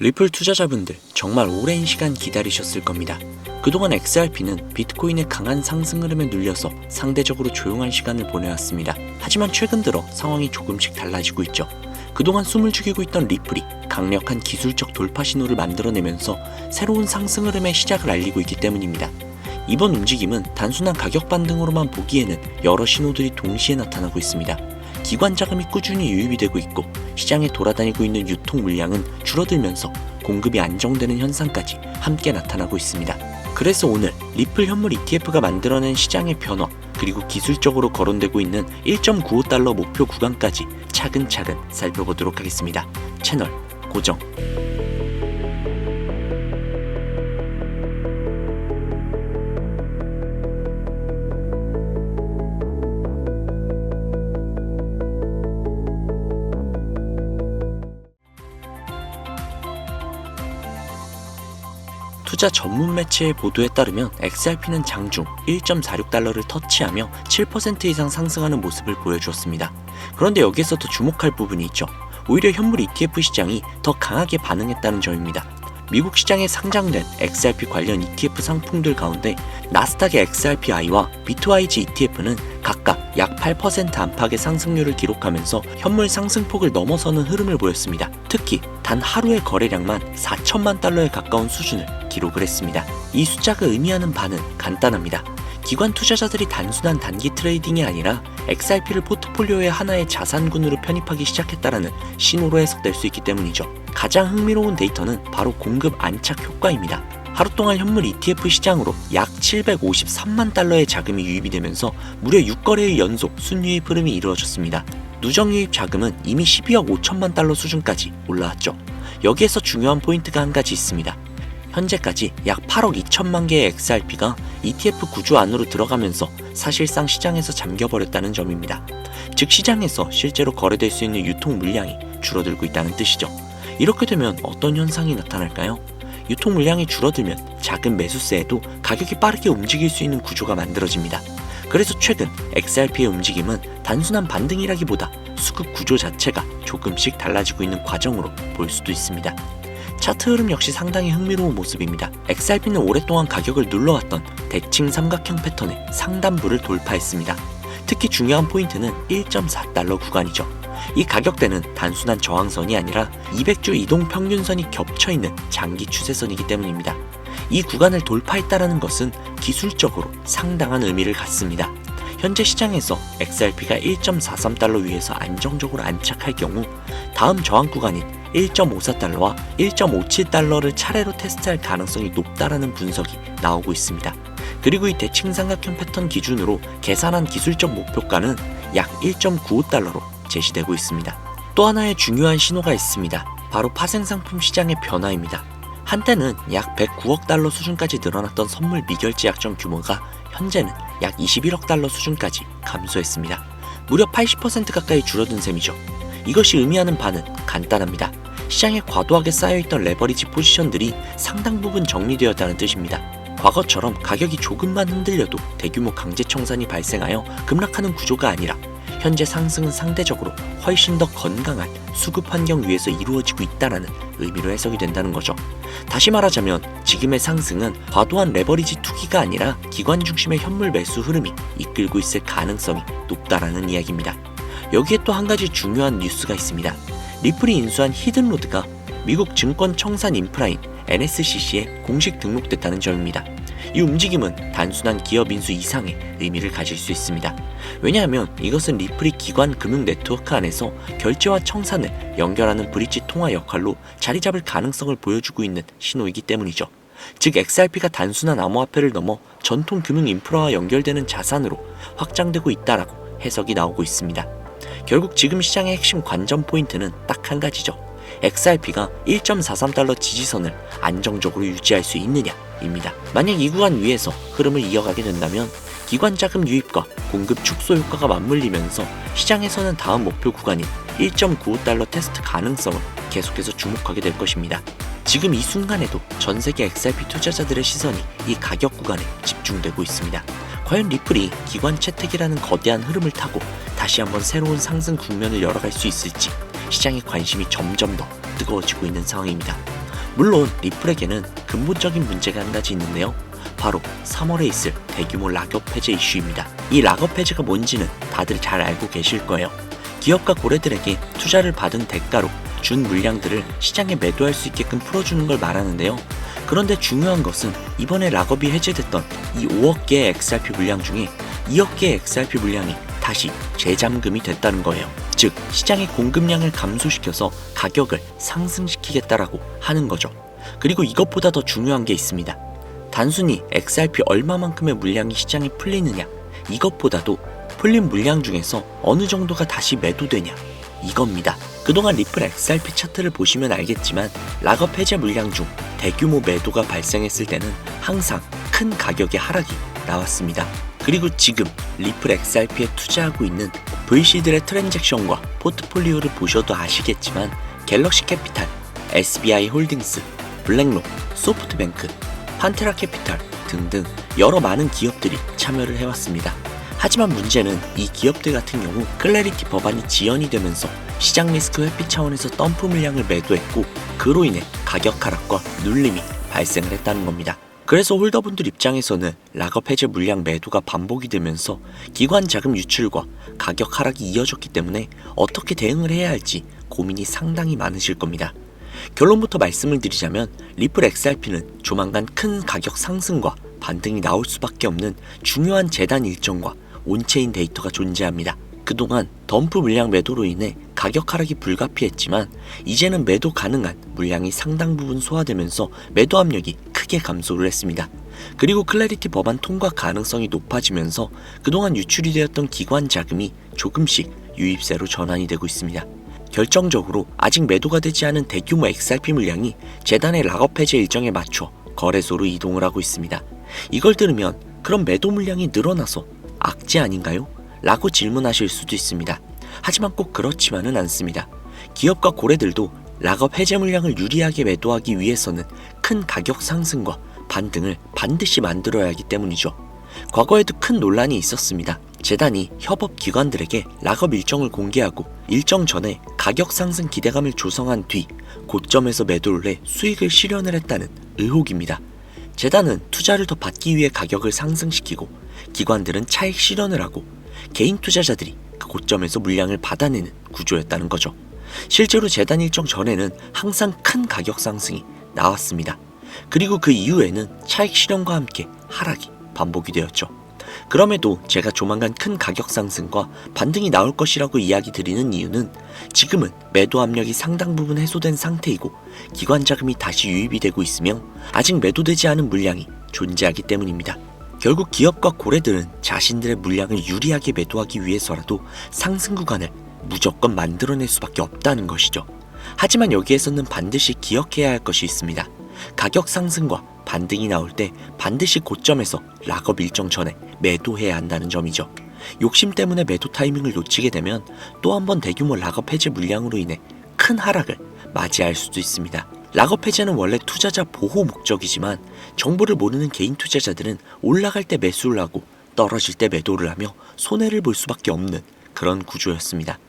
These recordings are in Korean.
리플 투자자분들 정말 오랜 시간 기다리셨을 겁니다. 그동안 XRP는 비트코인의 강한 상승 흐름에 눌려서 상대적으로 조용한 시간을 보내왔습니다. 하지만 최근 들어 상황이 조금씩 달라지고 있죠. 그동안 숨을 죽이고 있던 리플이 강력한 기술적 돌파 신호를 만들어내면서 새로운 상승 흐름의 시작을 알리고 있기 때문입니다. 이번 움직임은 단순한 가격 반등으로만 보기에는 여러 신호들이 동시에 나타나고 있습니다. 기관 자금이 꾸준히 유입이 되고 있고 시장에 돌아다니고 있는 유통 물량은 줄어들면서 공급이 안정되는 현상까지 함께 나타나고 있습니다. 그래서 오늘 리플 현물 ETF가 만들어낸 시장의 변화, 그리고 기술적으로 거론되고 있는 1.95달러 목표 구간까지 차근차근 살펴보도록 하겠습니다. 채널 고정. 투자 전문 매체의 보도에 따르면 XRP는 장중 1.46달러를 터치하며 7% 이상 상승하는 모습을 보여주었습니다. 그런데 여기에서 더 주목할 부분이 있죠. 오히려 현물 ETF 시장이 더 강하게 반응했다는 점입니다. 미국 시장에 상장된 XRP 관련 ETF 상품들 가운데 나스닥의 XRPI와 비트와이즈 ETF는 각각 약 8% 안팎의 상승률을 기록하면서 현물 상승폭을 넘어서는 흐름을 보였습니다. 특히 단 하루의 거래량만 4천만 달러에 가까운 수준을 기록을 했습니다. 이 숫자가 의미하는 바는 간단합니다. 기관 투자자들이 단순한 단기 트레이딩이 아니라 XRP를 포트폴리오의 하나의 자산군으로 편입하기 시작했다라는 신호로 해석될 수 있기 때문이죠. 가장 흥미로운 데이터는 바로 공급 안착 효과입니다. 하루 동안 현물 ETF 시장으로 약 753만 달러의 자금이 유입이 되면서 무려 6거래의 연속 순유입 흐름이 이루어졌습니다. 누적 유입 자금은 이미 12억 5천만 달러 수준까지 올라왔죠. 여기에서 중요한 포인트가 한 가지 있습니다. 현재까지 약 8억 2천만 개의 XRP가 ETF 구조 안으로 들어가면서 사실상 시장에서 잠겨버렸다는 점입니다. 즉 시장에서 실제로 거래될 수 있는 유통 물량이 줄어들고 있다는 뜻이죠. 이렇게 되면 어떤 현상이 나타날까요? 유통 물량이 줄어들면 작은 매수세에도 가격이 빠르게 움직일 수 있는 구조가 만들어집니다. 그래서 최근 XRP의 움직임은 단순한 반등이라기보다 수급 구조 자체가 조금씩 달라지고 있는 과정으로 볼 수도 있습니다. 차트 흐름 역시 상당히 흥미로운 모습입니다. XRP는 오랫동안 가격을 눌러왔던 대칭 삼각형 패턴의 상단부를 돌파했습니다. 특히 중요한 포인트는 1.4달러 구간이죠. 이 가격대는 단순한 저항선이 아니라 200주 이동 평균선이 겹쳐있는 장기 추세선이기 때문입니다. 이 구간을 돌파했다는 것은 기술적으로 상당한 의미를 갖습니다. 현재 시장에서 XRP가 1.43달러 위에서 안정적으로 안착할 경우 다음 저항 구간인 1.54달러와 1.57달러를 차례로 테스트할 가능성이 높다라는 분석이 나오고 있습니다. 그리고 이 대칭 삼각형 패턴 기준으로 계산한 기술적 목표가는 약 1.95달러로 제시되고 있습니다. 또 하나의 중요한 신호가 있습니다. 바로 파생상품 시장의 변화입니다. 한때는 약 109억 달러 수준까지 늘어났던 선물 미결제 약정 규모가 현재는 약 21억 달러 수준까지 감소했습니다. 무려 80% 가까이 줄어든 셈이죠. 이것이 의미하는 바는 간단합니다. 시장에 과도하게 쌓여있던 레버리지 포지션들이 상당 부분 정리되었다는 뜻입니다. 과거처럼 가격이 조금만 흔들려도 대규모 강제 청산이 발생하여 급락하는 구조가 아니라 현재 상승은 상대적으로 훨씬 더 건강한 수급 환경 위에서 이루어지고 있다는 의미로 해석이 된다는 거죠. 다시 말하자면 지금의 상승은 과도한 레버리지 투기가 아니라 기관 중심의 현물 매수 흐름이 이끌고 있을 가능성이 높다라는 이야기입니다. 여기에 또 한 가지 중요한 뉴스가 있습니다. 리플이 인수한 히든로드가 미국 증권 청산 인프라인 NSCC에 공식 등록됐다는 점입니다. 이 움직임은 단순한 기업 인수 이상의 의미를 가질 수 있습니다. 왜냐하면 이것은 리플이 기관 금융 네트워크 안에서 결제와 청산을 연결하는 브릿지 통화 역할로 자리 잡을 가능성을 보여주고 있는 신호이기 때문이죠. 즉 XRP가 단순한 암호화폐를 넘어 전통 금융 인프라와 연결되는 자산으로 확장되고 있다라고 해석이 나오고 있습니다. 결국 지금 시장의 핵심 관전 포인트는 딱 한 가지죠. XRP가 1.43달러 지지선을 안정적으로 유지할 수 있느냐입니다. 만약 이 구간 위에서 흐름을 이어가게 된다면 기관 자금 유입과 공급 축소 효과가 맞물리면서 시장에서는 다음 목표 구간인 1.95달러 테스트 가능성을 계속해서 주목하게 될 것입니다. 지금 이 순간에도 전 세계 XRP 투자자들의 시선이 이 가격 구간에 집중되고 있습니다. 과연 리플이 기관 채택이라는 거대한 흐름을 타고 다시 한번 새로운 상승 국면을 열어갈 수 있을지 시장의 관심이 점점 더 뜨거워지고 있는 상황입니다. 물론 리플에게는 근본적인 문제가 한 가지 있는데요. 바로 3월에 있을 대규모 락업 해제 이슈입니다. 이 락업 해제가 뭔지는 다들 잘 알고 계실 거예요. 기업과 고래들에게 투자를 받은 대가로 준 물량들을 시장에 매도할 수 있게끔 풀어주는 걸 말하는데요. 그런데 중요한 것은 이번에 락업이 해제됐던 이 5억 개의 XRP 물량 중에 2억 개의 XRP 물량이 다시 재잠금이 됐다는 거예요. 즉 시장의 공급량을 감소시켜서 가격을 상승시키겠다라고 하는 거죠. 그리고 이것보다 더 중요한 게 있습니다. 단순히 XRP 얼마만큼의 물량이 시장에 풀리느냐, 이것보다도 풀린 물량 중에서 어느 정도가 다시 매도되냐, 이겁니다. 그동안 리플 XRP 차트를 보시면 알겠지만 락업 해제 물량 중 대규모 매도가 발생했을 때는 항상 큰 가격의 하락이 나왔습니다. 그리고 지금 리플 XRP에 투자하고 있는 VC들의 트랜잭션과 포트폴리오를 보셔도 아시겠지만 갤럭시 캐피탈, SBI 홀딩스, 블랙록, 소프트뱅크, 판테라 캐피탈 등등 여러 많은 기업들이 참여를 해왔습니다. 하지만 문제는 이 기업들 같은 경우 클래리티 법안이 지연이 되면서 시장 리스크 회피 차원에서 덤프 물량을 매도했고 그로 인해 가격 하락과 눌림이 발생을 했다는 겁니다. 그래서 홀더분들 입장에서는 락업 해제 물량 매도가 반복이 되면서 기관 자금 유출과 가격 하락이 이어졌기 때문에 어떻게 대응을 해야 할지 고민이 상당히 많으실 겁니다. 결론부터 말씀을 드리자면 리플 XRP는 조만간 큰 가격 상승과 반등이 나올 수밖에 없는 중요한 재단 일정과 온체인 데이터가 존재합니다. 그동안 덤프 물량 매도로 인해 가격 하락이 불가피했지만 이제는 매도 가능한 물량이 상당 부분 소화되면서 매도 압력이 크게 감소를 했습니다. 그리고 클래리티 법안 통과 가능성이 높아지면서 그동안 유출이 되었던 기관 자금이 조금씩 유입세로 전환이 되고 있습니다. 결정적으로 아직 매도가 되지 않은 대규모 XRP 물량이 재단의 락업 해제 일정에 맞춰 거래소로 이동을 하고 있습니다. 이걸 들으면 그럼 매도 물량이 늘어나서 악재 아닌가요? 라고 질문하실 수도 있습니다. 하지만 꼭 그렇지만은 않습니다. 기업과 고래들도 락업 해제 물량을 유리하게 매도하기 위해서는 큰 가격 상승과 반등을 반드시 만들어야 하기 때문이죠. 과거에도 큰 논란이 있었습니다. 재단이 협업 기관들에게 락업 일정을 공개하고 일정 전에 가격 상승 기대감을 조성한 뒤 고점에서 매도를 해 수익을 실현을 했다는 의혹입니다. 재단은 투자를 더 받기 위해 가격을 상승시키고 기관들은 차익 실현을 하고 개인 투자자들이 그 고점에서 물량을 받아내는 구조였다는 거죠. 실제로 재단 일정 전에는 항상 큰 가격 상승이 나왔습니다. 그리고 그 이후에는 차익 실현과 함께 하락이 반복이 되었죠. 그럼에도 제가 조만간 큰 가격 상승과 반등이 나올 것이라고 이야기 드리는 이유는 지금은 매도 압력이 상당 부분 해소된 상태이고 기관 자금이 다시 유입이 되고 있으며 아직 매도되지 않은 물량이 존재하기 때문입니다. 결국 기업과 고래들은 자신들의 물량을 유리하게 매도하기 위해서라도 상승 구간을 무조건 만들어낼 수밖에 없다는 것이죠. 하지만 여기에서는 반드시 기억해야 할 것이 있습니다. 가격 상승과 반등이 나올 때 반드시 고점에서 락업 일정 전에 매도해야 한다는 점이죠. 욕심 때문에 매도 타이밍을 놓치게 되면 또 한 번 대규모 락업 해제 물량으로 인해 큰 하락을 맞이할 수도 있습니다. 락업 해제는 원래 투자자 보호 목적이지만 정보를 모르는 개인 투자자들은 올라갈 때 매수를 하고 떨어질 때 매도를 하며 손해를 볼 수밖에 없는 그런 구조였습니다.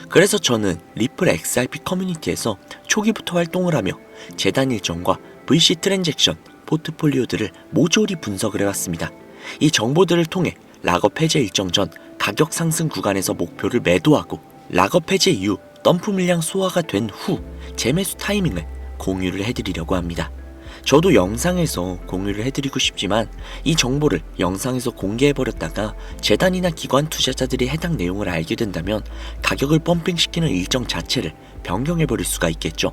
그래서 저는 리플 XRP 커뮤니티에서 초기부터 활동을 하며 재단 일정과 VC 트랜잭션, 포트폴리오들을 모조리 분석을 해왔습니다. 이 정보들을 통해 락업 해제 일정 전 가격 상승 구간에서 목표를 매도하고 락업 해제 이후 덤프 물량 소화가 된 후 재매수 타이밍을 공유를 해드리려고 합니다. 저도 영상에서 공유를 해드리고 싶지만 이 정보를 영상에서 공개해버렸다가 재단이나 기관 투자자들이 해당 내용을 알게 된다면 가격을 펌핑시키는 일정 자체를 변경해버릴 수가 있겠죠.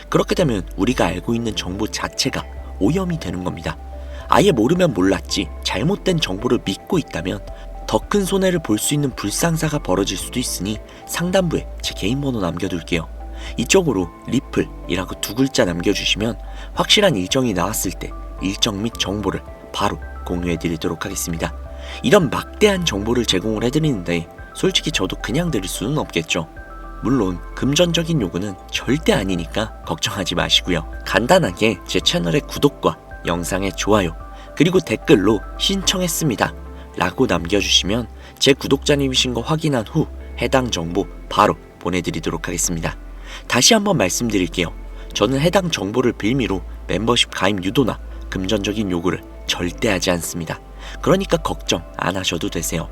그렇게 되면 우리가 알고 있는 정보 자체가 오염이 되는 겁니다. 아예 모르면 몰랐지 잘못된 정보를 믿고 있다면 더 큰 손해를 볼 수 있는 불상사가 벌어질 수도 있으니 상단부에 제 개인 번호 남겨둘게요. 이쪽으로 리플이라고 2글자 남겨주시면 확실한 일정이 나왔을 때 일정 및 정보를 바로 공유해드리도록 하겠습니다. 이런 막대한 정보를 제공을 해드리는데 솔직히 저도 그냥 드릴 수는 없겠죠. 물론 금전적인 요구는 절대 아니니까 걱정하지 마시고요. 간단하게 제 채널의 구독과 영상의 좋아요 그리고 댓글로 신청했습니다 라고 남겨주시면 제 구독자님이신 거 확인한 후 해당 정보 바로 보내드리도록 하겠습니다. 다시 한번 말씀드릴게요. 저는 해당 정보를 빌미로 멤버십 가입 유도나 금전적인 요구를 절대 하지 않습니다. 그러니까 걱정 안 하셔도 되세요.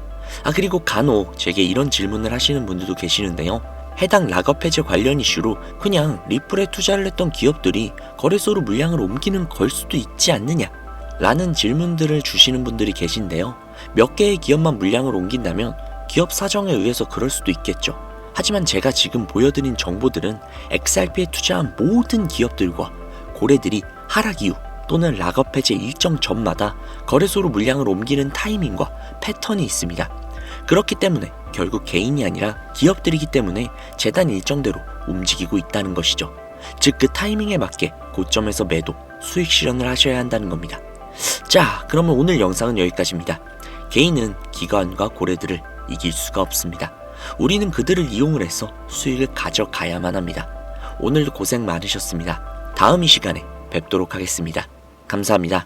그리고 간혹 제게 이런 질문을 하시는 분들도 계시는데요. 해당 락업 해제 관련 이슈로 그냥 리플에 투자를 했던 기업들이 거래소로 물량을 옮기는 걸 수도 있지 않느냐 라는 질문들을 주시는 분들이 계신데요. 몇 개의 기업만 물량을 옮긴다면 기업 사정에 의해서 그럴 수도 있겠죠. 하지만 제가 지금 보여드린 정보들은 XRP에 투자한 모든 기업들과 고래들이 하락 이후 또는 락업 해제 일정 전마다 거래소로 물량을 옮기는 타이밍과 패턴이 있습니다. 그렇기 때문에 결국 개인이 아니라 기업들이기 때문에 재단 일정대로 움직이고 있다는 것이죠. 즉 그 타이밍에 맞게 고점에서 매도, 수익 실현을 하셔야 한다는 겁니다. 자, 그러면 오늘 영상은 여기까지입니다. 개인은 기관과 고래들을 이길 수가 없습니다. 우리는 그들을 이용을 해서 수익을 가져가야만 합니다. 오늘도 고생 많으셨습니다. 다음 이 시간에 뵙도록 하겠습니다. 감사합니다.